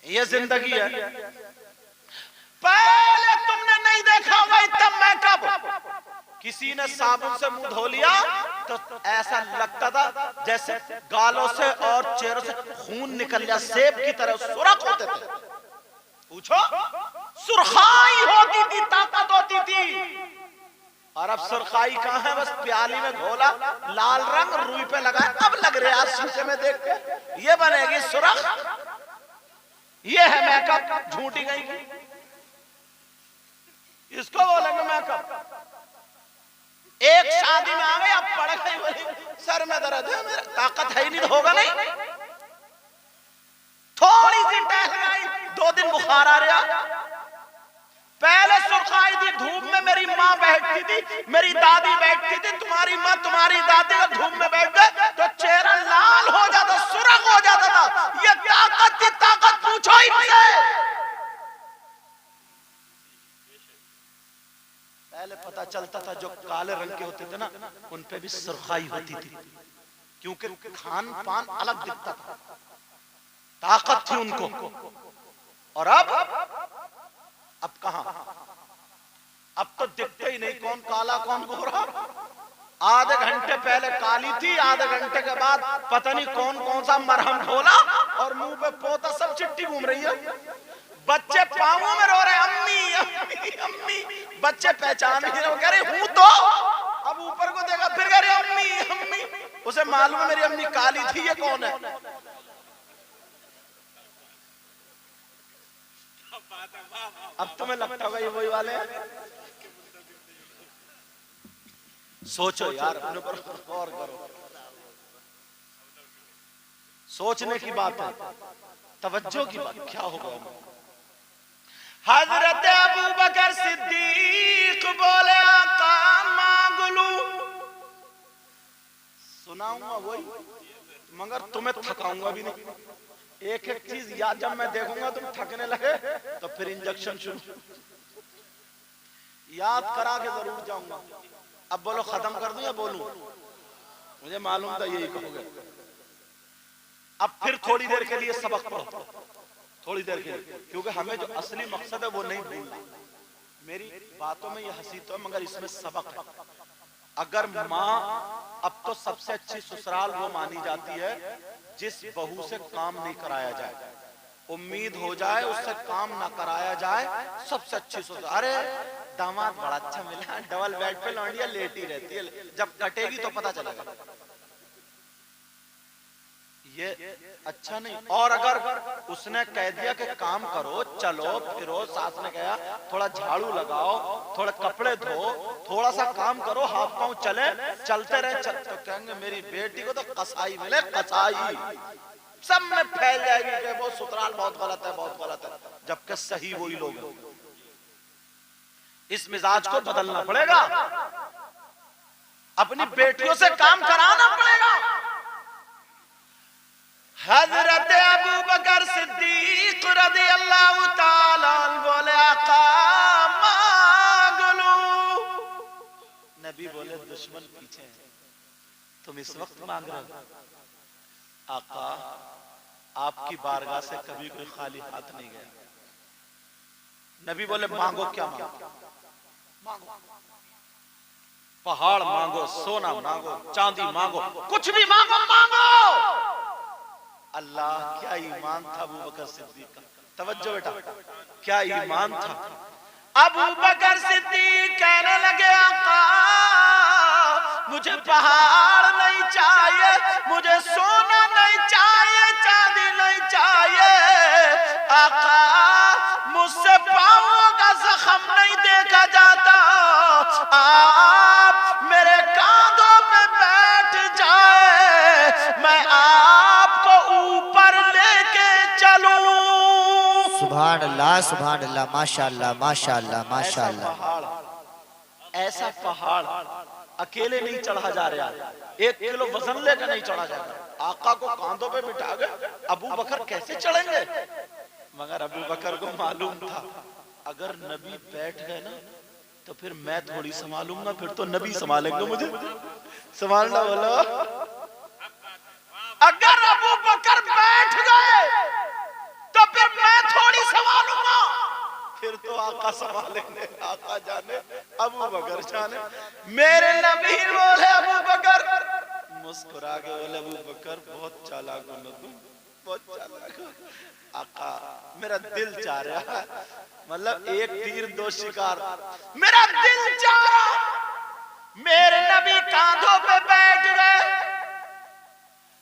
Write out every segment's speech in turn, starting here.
ये जिंदगी है। पहले तुमने नहीं देखा होगा इतना मेकअप, किसी ने साबुन से मुंह धो लिया तो ऐसा लगता था जैसे गालों से और चेहरों से खून निकल गया, सेब की तरह सुर्ख होते थे। पूछो, सुर्खाई होती थी, ताकत होती थी। और अब सुर्खाई कहां है? बस प्याली में घोला, लाल रंग रुई पे लगा, अब लग रहा है शीशे में देख के ये बनेगी सुर्ख। ये है मेकअप, झूठी गई की, इसको बोलेंगे मेकअप। एक शादी में आ गए, अब पड़ गई, बोली सर में दर्द है, मेरा ताकत है ही नहीं, तो होगा नहीं। थोड़ी सी टहल गई, 2 दिन बुखार आ रहा। पहले सुर्खाई थी, धूप में मेरी माँ बैठती थी, मेरी दादी बैठती थी, तुम्हारी माँ तुम्हारी दादी का धूप में बैठ गए तो चेहरा लाल हो जाता, सुर्ख हो जाता था। ये ताकत थी, ताकत पूछो ही नहीं। पहले पता चलता था जो काले रंग के होते थे ना, उन पे भी सुर्खाई होती थी, क्योंकि खान पान अलग दिखता था, ताकत थी उनको। और अब कहां? अब तो दिखते ही नहीं कौन काला कौन गोरा। आधे घंटे पहले काली थी, आधे घंटे के बाद पता नहीं कौन कौन सा मरहम घोला और मुंह पे पोता, सब चिट्टी घूम रही है। बच्चे पांवों में रो रहे, अम्मी अम्मी अम्मी। बच्चे पहचान नहीं रहे, कह रहे हूं तो। अब ऊपर को देखा, फिर कह रहे अम्मी अम्मी। उसे मालूम है मेरी अम्मी काली थी, ये कौन है? अब तुम्हें लगता होगा ये वही वाले हैं। सोचो यार, अपने ऊपर गौर करो, सोचने की बात है, तवज्जो की बात। क्या होगा? हजरत अबू बकर सिद्दीक बोले आका मांग लूं। सुनाऊंगा वही, मगर तुम्हें थकाऊंगा भी नहीं। एक एक चीज याद, जब मैं देखूंगा तुम थकने लगे तो फिर इंजेक्शन शुरू। याद करा के जरूर जाऊंगा। अब बोलो खत्म कर दूं या बोलूं? मुझे मालूम था यही कहोगे। अब फिर थोड़ी देर के लिए सबक पढ़ो, थोड़ी देर के लिए, क्योंकि हमें जो असली मकसद है वो नहीं भूलना। मेरी बातों में ये हंसी तो है, मगर इसमें सबक है। अगर माँ, अब तो सबसे अच्छी ससुराल वो मानी जाती है जिस बहू से काम नहीं कराया जाए, उम्मीद हो जाए उससे काम ना कराया जाए, सबसे अच्छी ससुराल। अरे दामाद बड़ा अच्छा मिला, डबल बेड पे लौंडिया लेटी रहती है, जब कटेगी तो पता चलेगा। ये अच्छा नहीं। और अगर उसने कह दिया कि काम करो, चलो फिरो, सास ने कहा थोड़ा झाड़ू लगाओ, थोड़ा कपड़े धो, थोड़ा सा काम करो, हाथ पांव चले, चलते रहे, तो कहेंगे मेरी बेटी को तो कसाई मिले, कसाई। सब में फैल जाएगी कि वो ससुराल बहुत गलत है, बहुत गलत है, जबकि सही वही लोग हैं। इस मिजाज को बदलना पड़ेगा, अपनी बेटियों से काम कराना पड़ेगा। हजरत अबू बकर सिद्दीक रज़ियल्लाहु ताला अन्हु बोले आका मांग लूं। नबी बोले दुश्मन पीछे हैं, तुम इस वक्त मांग रहे हो? आका आपकी बारगाह से कभी कोई खाली हाथ नहीं गया। नबी बोले मांगो, क्या मांगो? मांगो, पहाड़ मांगो, सोना मांगो, चांदी मांगो, कुछ भी मांगो, मांगो। अल्लाह, क्या ईमान था अबू बकर सिद्दीक का। तवज्जो बेटा, क्या ईमान था। अबू बकर सिद्दीक कहने लगे आका मुझे पहाड़ नहीं चाहिए, मुझे सोना नहीं चाहिए, चांदी नहीं चाहिए। आका मुझसे पांवों का जख्म नहीं देखा जाता, आप मेरे कांधों पे बैठ जाए, मैं आपको ऊपर लेके चलूं। सुभान अल्लाह, सुभान अल्लाह, माशाअल्लाह, माशाअल्लाह, माशाअल्लाह। ऐसा पहाड़ अकेले नहीं चढ़ा जा रहा, 1 किलो वजन लेकर नहीं चढ़ा जा रहा। आका को कांधों पे बिठा गए, अबू बकर कैसे चढ़ेंगे? मगर अबू बकर को मालूम था अगर नबी बैठ गए ना तो फिर मैं थोड़ी संभालूंगा, फिर तो नबी संभालेंगे मुझे। संभालना बोलो। अगर अबू बकर बैठ गए तो फिर मैं आका संभालेंगे, आका जाने अबू बकर जाने। मेरे नबी बोले अबू बकर, मुस्कुरा के बोले अबू बकर बहुत चालाक हो तुम, बहुत चालाक हो। आका मेरा दिल चाह रहा है, मतलब एक तीर दो शिकार, मेरा दिल चाह रहा। मेरे नबी कांधों पे बैठ गए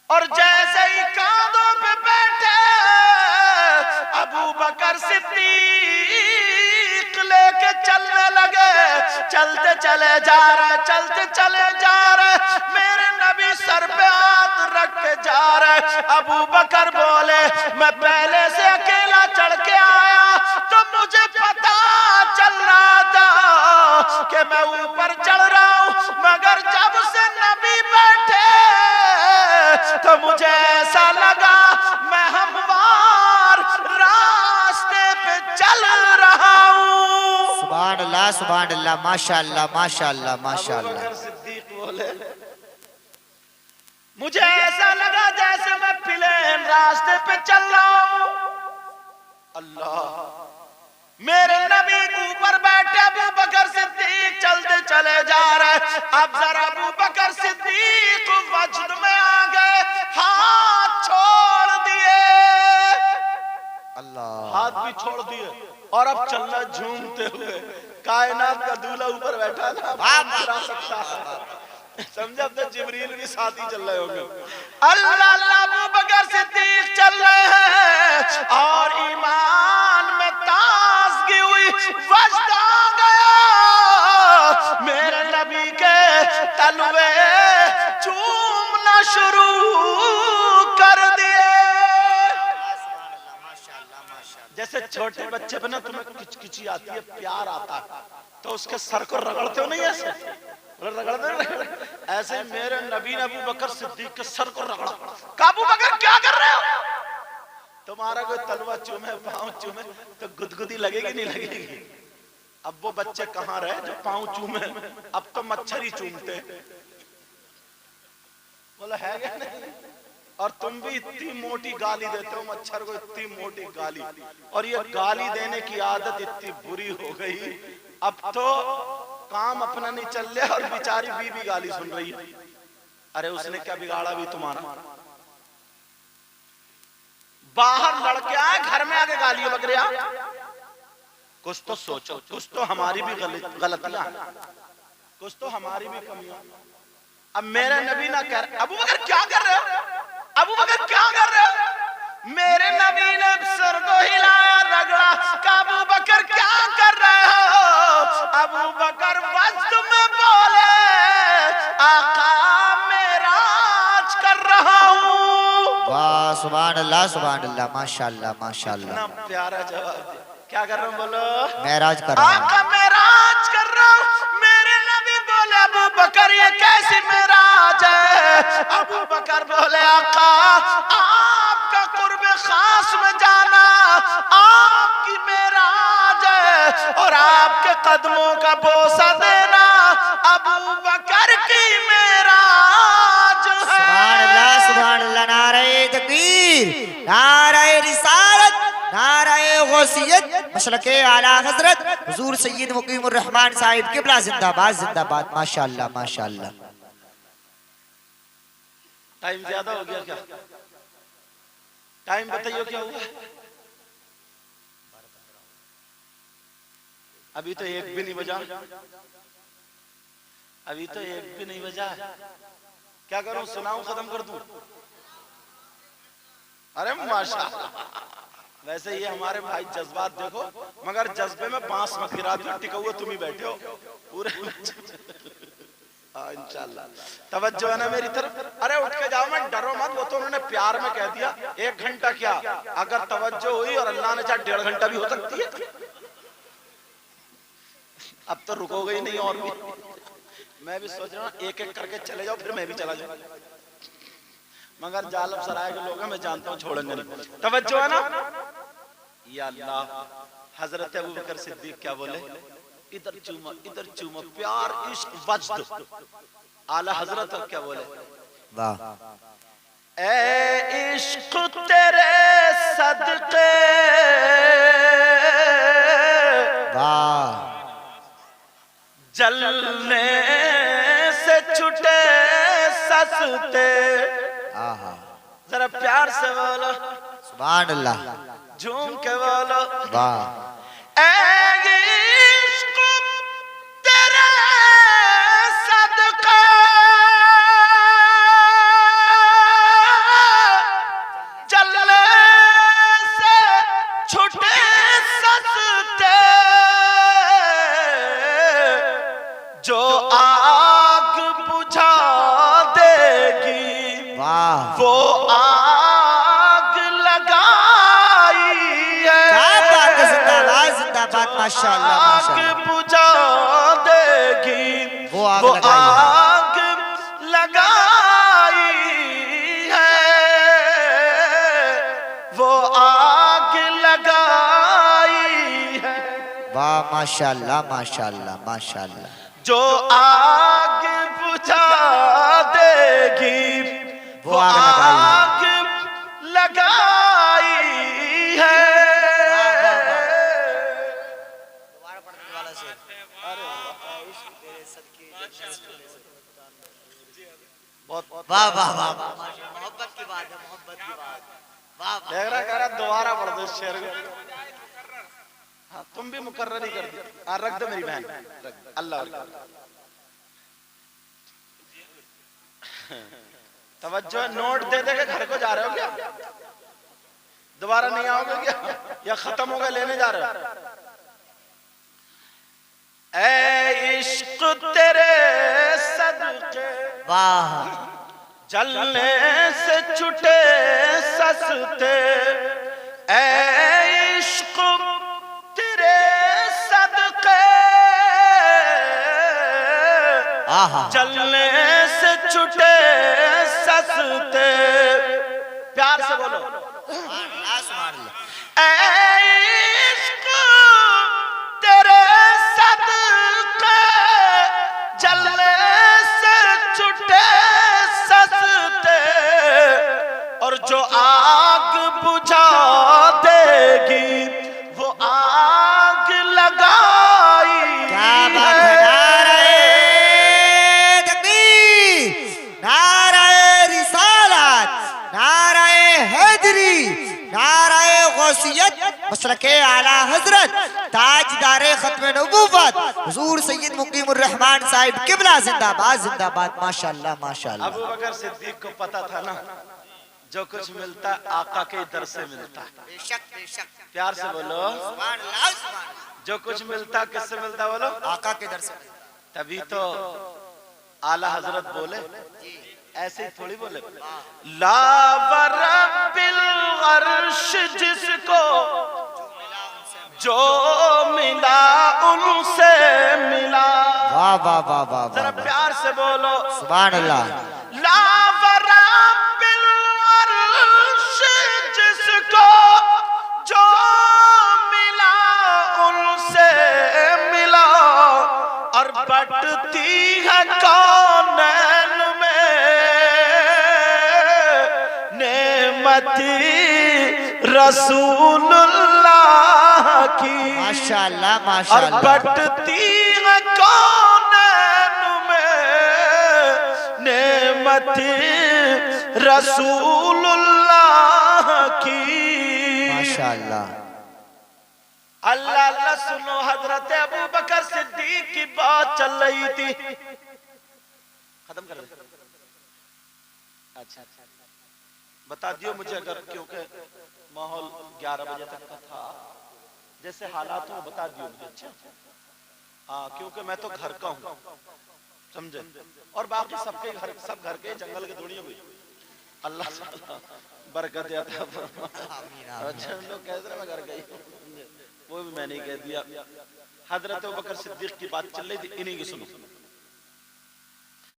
और जैसे ही कांधों पे बैठे अबू बकर सिद्दीक लेके चलने लगे। चलते चले जा रहे, चलते चले जा रहे, मेरे नबी सर पे हाथ रख के जा रहे। अबू बकर बोले मैं पहले से अकेला चढ़ के आया तो मुझे पता चल रहा था कि मैं ऊपर चढ़ रहा हूं, मगर जब से नबी बैठे तो मुझे ऐसा लगा मैं हमवार रास्ते पे चल रहा हूं। सुभान अल्लाह, माशाअल्लाह माशाअल्लाह माशाअल्लाह। सिद्दीक बोले मुझे ऐसा लगा जैसे मैं प्लेन रास्ते पे चल रहा हूं। अल्लाह, मेरे नबी ऊपर बैठे अबू बकर सिद्दीक चलते चले जा रहे। अब जरा अबू बकर सिद्दीक वजद में आ गए, हाथ छोड़ दिए, अल्लाह, हाथ भी छोड़ दिए और अब चल रहे झूमते हुए। कायनात का दूल्हा ऊपर बैठा ना, गिरा सकता है, समझे? अब तो जिब्रील भी साथ ही चल रहे होंगे। अल्लाह अल्लाह, अबू बकर सिद्दीक चल रहे हैं और ईमान में ताजगी हुई, वजद आ गया। मेरे नबी के तलवे चूमना शुरू कर दिए। जैसे छोटे बच्चे पे ना तुम्हें किचकिची आती है, प्यार आता है, तो उसके सर को रगड़ते हो नहीं, ऐसे रगड़ते, ऐसे मेरे नबी ने अबू बकर सिद्दीक के सर को रगड़ा। अबू बकर क्या कर रहे हो? तुम्हारा कोई तलवा चूमे, पांव चूमे तो गुदगुदी लगेगी नहीं लगेगी? अब वो बच्चे कहाँ रहे जो पांव चूमे, अब तो मच्छर ही चूमते। बोला है क्या नहीं? और तुम भी इतनी मोटी गाली देते हो मच्छर को, इतनी मोटी गाली, और ये गाली देने की आदत इतनी बुरी हो गई, अब तो काम अपना नहीं चल रहा और बेचारी बीबी गाली सुन रही है। अरे उसने क्या बिगाड़ा भी तुम्हारा? बाहर लड़के आए, घर में आके गालियां बक रहे। कुछ तो सोचो, कुछ तो हमारी भी गलतियां, कुछ तो हमारी भी कमियां। अब मेरे नबी ना कर, अबू बकर क्या कर रहे हो? अबू बकर क्या कर रहे हो? मेरे नबी ने सर को हिलाया, रगड़ा। अबू बकर क्या कर रहे हो? अबू बकर वजद में बोले आका मेराज कर रहा हूं। वाह, सुभान अल्लाह माशाअल्लाह माशाअल्लाह। इतना प्यारा जवाब दिया। क्या कर रहा हूं? बोलो मेराज कर रहा हूं। आका मेराज कर रहा हूं। मेरे नबी बोले अबू बकर ये कैसी मेराज है? अबू बकर बोले आका आपका कुर्ब खास में जाना आपकी मेराज है, और आपके कदमों का बोसा देना अबू बकर की मेराज है। सुभान अल्लाह, नारे तकबीर, नारे रिसालत, नारे गौसियत, मशरक़े आला हजरत हुजूर सैयद मुकीमुर रहमान साहिब क़िबला जिंदाबाद जिंदाबाद। माशाअल्लाह माशाअल्लाह। टाइम ज्यादा हो गया क्या? टाइम बताइए क्या हुआ? अभी तो एक भी नहीं बजा, अभी तो एक भी नहीं बजा। क्या करूं? सुनाऊं? खत्म कर दूं? अरे माशाअल्लाह, वैसे ये हमारे भाई जज्बात देखो, मगर जज्बे में बांस मत गिरा दो, टिके हुए तुम ही बैठे हो पूरे। इंशाल्लाह तवज्जो है ना मेरी तरफ? अरे उठ के जाओ, मैं डरो मत, वो तो उन्होंने प्यार में कह दिया। 1 घंटा क्या, अगर तवज्जो हुई और अल्लाह ने चाहे 1.5 घंटा भी हो सकती है। अब तो रुकोगे ही नहीं। और भी मैं भी सोच रहा हूँ एक एक करके चले जाओ, फिर मैं भी चला जाऊँ, मगर जालब सराय के लोग हैं, मैं जानता हूँ छोड़ेंगे नहीं। तवज्जो है ना? या अल्लाह, हजरत अबू बकर सिद्दीक क्या बोले? इधर चूमा, इधर चूमा, प्यार इश्क वजद। आला हजरत क्या बोले? वाह, ए इश्क तेरे सदके जलने से छुटे सस्ते। जरा प्यार से बोलो सुभान अल्लाह, झूम के बोलो वाह। ऐ इश्क तेरे सदका जलने से छुटे सस्ते। जो आग बुझा देगी वाह, वो आग लगाई है। क्या बात है, जिंदाबाद जिंदाबाद, माशाअल्लाह आग माशाअल्लाह। बुझा देगी वो आग वो लगाई है। आग लगाई है। वो आग लगाई है। वाह माशाअल्लाह माशाअल्लाह माशाअल्लाह। जो आग बुझा देगी वो आग लगाई है। वाह वाह वाह, मोहब्बत की बात है, मोहब्बत की बात। वाह वाह, देख रहा कह रहा दोबारा पढ़ दो शेर को। हाँ तुम भी मुकर्रर ही कर दो। हाँ रख दो मेरी बहन, अल्लाह तवज्जो। नोट दे दे के घर को जा रहे हो क्या? दोबारा नहीं आओगे क्या या खत्म हो गए लेने जा रहे हो? ऐ इश्क तेरे सदके वाह, जलने से छुटे सस्ते। ऐ इश्क तेरे सदके जलने से छुटे सस्ते। प्यार से बोलो ऐ इश्क तेरे सदके जलने से छुटे सस्ते। और जो आग बुझा देगी वो आग लगाई। क्या बात है। नारे तकबीर, नारे रिसालत, नारे हैदरी, नारे गौसियत, मसलके आला हजरत, ताजदारे खत्म नबूवत हुजूर सैयद मुकीमुर रहमान साहिब किबला जिंदाबाद जिंदाबाद, माशाअल्लाह माशाअल्लाह। अबू बकर सिद्दीक को पता था ना जो कुछ मिलता है आका के दर से मिलता है। बेशक बेशक, प्यार से बोलो सुभान अल्लाह सुभान अल्लाह। जो कुछ मिलता है किससे मिलता है बोलो? आका के दर से। तभी तो आला हजरत बोले, ऐसे ही थोड़ी बोले। ला वरब्बिल अर्श जिसको जो मिला उनसे मिला। वाह वाह वाह वाह, जरा प्यार से बोलो सुभान अल्लाह। ला वरब्बिल अर्श जिसको जो मिला उनसे मिला। और बटती है कौनैन में नेमती रसूलुल्लाह की। माशाअल्लाह और माशाअल्लाह। बटती है कौनैन में नेमती रसूलुल्लाह की। माशाअल्लाह। अल्लाह अल्लाह सुनो, हजरत अबू बकर सिद्दीक की बात चल रही थी। खत्म कर दे। अच्छा बता दियो मुझे अगर, क्योंकि माहौल 11 बजे तक का था, जैसे हालात हो बता दियो मुझे। अच्छा हाँ, क्योंकि मैं तो घर का हूँ समझे, और बाकी सबके घर, सब घर के जंगल के दुनिया हुई। अल्लाह बरकत देता। अच्छा लोग कह रहे मैं घर गई, वो भी मैंने कह दिया। हजरत अबू बकर सिद्दीक की बात चल रही थी, इन्हीं की सुनो।